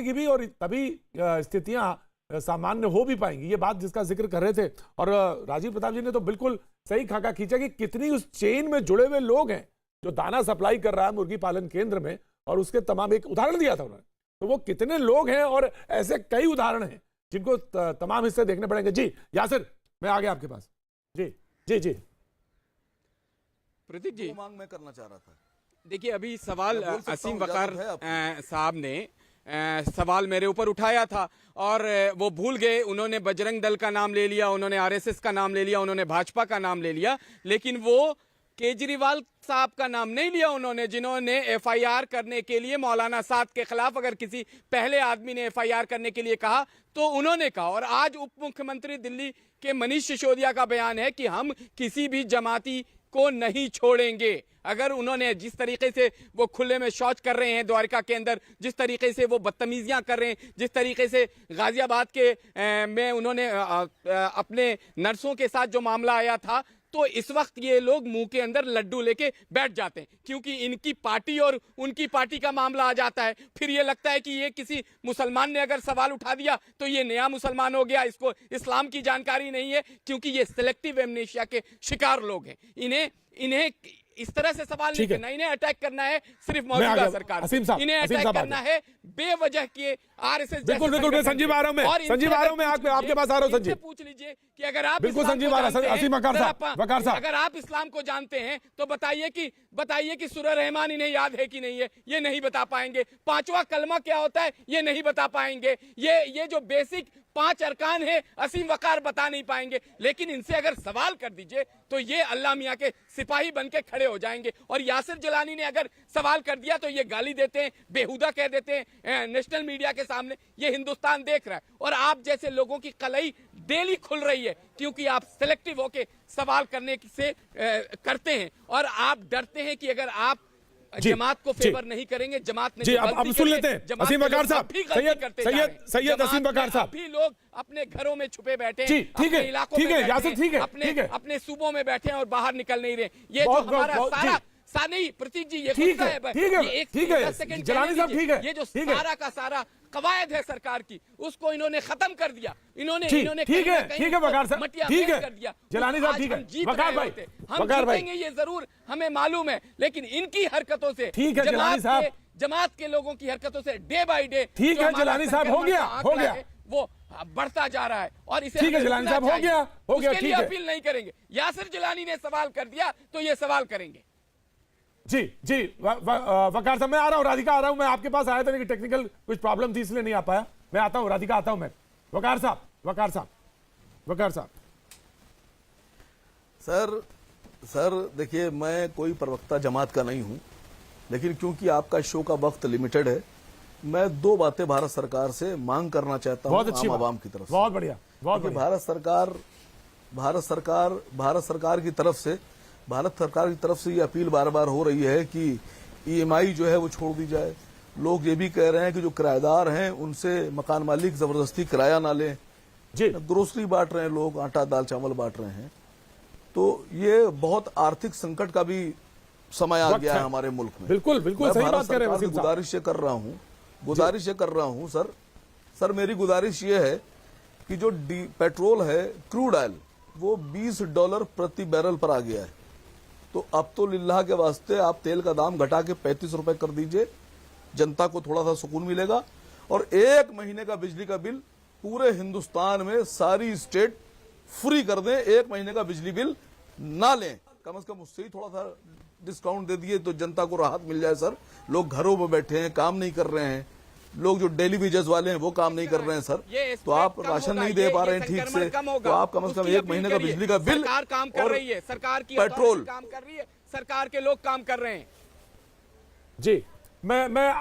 की भी, और तभी स्थितियां सामान्य हो भी पाएंगी। ये बात जिसका जिक्र कर रहे थे, और राजीव प्रताप जी ने तो बिल्कुल सही खाका खींचा कि कितनी उस चेन में जुड़े हुए लोग हैं जो दाना सप्लाई कर रहा है मुर्गी पालन केंद्र में, और उसके तमाम, एक उदाहरण दिया था उन्होंने, तो वो कितने लोग हैं, और ऐसे कई उदाहरण हैं जिनको तमाम हिस्से देखने पड़ेंगे। जी यासिर, मैं आ गया आपके पास। जी जी जी प्रतीक जी, मांग मैं करना चाह रहा था। देखिए अभी सवाल असीम वकार है साहब ने सवाल मेरे ऊपर उठाया था, और वो भूल गए, उन्होंने बजरंग दल का नाम ले लिया, उन्होंने आरएसएस का नाम ले लिया, उन्होंने भाजपा का नाम ले लिया, लेकिन वो केजरीवाल साहब का नाम नहीं लिया उन्होंने, जिन्होंने एफआईआर करने के लिए मौलाना साद के खिलाफ अगर किसी पहले आदमी ने एफआईआर करने के लिए कहा तो उन्होंने कहा। और आज उप मुख्यमंत्री दिल्ली के मनीष सिसोदिया का बयान है कि हम किसी भी जमाती को नहीं छोड़ेंगे। अगर उन्होंने जिस तरीके से वो खुले में शौच कर रहे हैं द्वारका के अंदर, जिस तरीके से वो बदतमीजियां कर रहे हैं, जिस तरीके से गाजियाबाद के में उन्होंने अपने नर्सों के साथ जो मामला आया था, तो इस वक्त ये लोग मुंह के अंदर लड्डू लेके बैठ जाते हैं, क्योंकि इनकी पार्टी और उनकी पार्टी का मामला आ जाता है। फिर ये लगता है कि ये किसी मुसलमान ने अगर सवाल उठा दिया तो ये नया मुसलमान हो गया, इसको इस्लाम की जानकारी नहीं है, क्योंकि ये सिलेक्टिव एमनेशिया के शिकार लोग हैं। इन्हें इस तरह से सवाल नहीं करना, इन्हें अटैक करना है सिर्फ मौजूदा सरकार, इन्हें अटैक करना है बेवजह के आरएसएस। बिल्कुल बिल्कुल, मैं संजीव आ रहा हूं, संजीव आ रहा हूं, मैं आपके पास आ रहा हूं। संजीव पूछ लीजिए कि अगर आप बिल्कुल संजीव आ रहा है, वकार साहब, अगर आप इस्लाम को जानते हैं तो बताइए कि सूरह रहमान इन्हें याद है कि नहीं है, ये नहीं बता पाएंगे। पांचवा कलमा क्या होता है ये नहीं बता पाएंगे। ये जो बेसिक 5 अरकान है असीम वकार बता नहीं पाएंगे। लेकिन इनसे अगर सवाल कर दीजिए तो ये अल्लाह मियां के सिपाही बन के खड़े हो जाएंगे। और यासिर जिलानी ने अगर सवाल कर दिया तो ये गाली देते हैं, बेहुदा कह देते हैं नेशनल मीडिया के सामने। ये हिंदुस्तान देख रहा है, और आप जैसे लोगों की कलई डेली खुल रही है, क्योंकि आप सिलेक्टिव होके सवाल करने से करते हैं, और आप डरते हैं कि अगर आप जमात को फेवर नहीं करेंगे, जमात ने जी अब सुन लेते हैं असीम वकार साहब, सैयद असीम वकार साहब। अभी लोग अपने घरों में छुपे बैठे हैं, ठीक है, इलाकों में बैठे हैं, अपने सूबों में बैठे हैं और बाहर निकल नहीं रहे। ये जो हमारा नहीं प्रतीक जी, ये ठीक है, ठीक है जलानी साहब, ठीक है, ये जो सारा का सारा कवायद है सरकार की, उसको इन्होंने खत्म कर दिया। इन्होंने ठीक है वकार साहब, ठीक है जलानी साहब, ठीक है वकार भाई, हम जीतेंगे ये जरूर हमें मालूम है, लेकिन इनकी हरकतों से, ठीक है जलानी साहब, जमात के लोगों की हरकतों से डे बाय डे, ठीक है जलानी साहब, हो गया वो बढ़ता जा रहा है। और इसे ठीक है जलानी साहब, हो गया ठीक है। अपील नहीं करेंगे। यासिर जिलानी ने सवाल कर दिया तो ये सवाल करेंगे। जी वकार साहब, मैं आ रहा हूं, राधिका आ रहा हूं, मैं आपके पास आया था लेकिन टेक्निकल कुछ प्रॉब्लम थी इसलिए नहीं आ पाया। मैं आता हूं, राधिका आता हूं मैं। वकार साहब सर देखिए, मैं कोई प्रवक्ता जमात का नहीं हूं, लेकिन क्योंकि आपका शो का वक्त लिमिटेड है, मैं 2 बातें भारत सरकार से मांग करना चाहता हूं आम आवाम की तरफ से। बहुत बढ़िया, बहुत बढ़िया। भारत सरकार की तरफ से ये अपील बार बार हो रही है कि ईएमआई जो है वो छोड़ दी जाए। लोग ये भी कह रहे हैं कि जो किराएदार हैं उनसे मकान मालिक जबरदस्ती किराया ना लें। जी ग्रोसरी बांट रहे हैं लोग, आटा दाल चावल बांट रहे हैं, तो ये बहुत आर्थिक संकट का भी समय आ गया है हमारे मुल्क में। बिल्कुल सही बात कर रहे हैं। गुजारिश ये कर रहा हूं सर, मेरी गुजारिश ये है कि जो पेट्रोल है, क्रूड ऑयल, वो $20 प्रति बैरल पर आ गया है। तो अब तो लिल्लाह के वास्ते आप तेल का दाम घटा के 35 रुपए कर दीजिए, जनता को थोड़ा सा सुकून मिलेगा। और 1 महीने का बिजली का बिल पूरे हिंदुस्तान में सारी स्टेट फ्री कर दें, 1 महीने का बिजली बिल ना लें, कम से कम उससे ही थोड़ा सा डिस्काउंट दे दिए तो जनता को राहत मिल जाए। सर, लोग घरों में बैठे हैं, काम नहीं कर रहे हैं, लोग जो डेली वेजेस वाले हैं वो काम नहीं कर रहे हैं सर, तो आप राशन नहीं दे पा रहे हैं ठीक से, तो आप कम से कम 1 महीने का बिजली का बिल, सरकार काम कर रही है, सरकार की पेट्रोल काम कर रही है, सरकार के लोग काम कर रहे हैं। जी मैं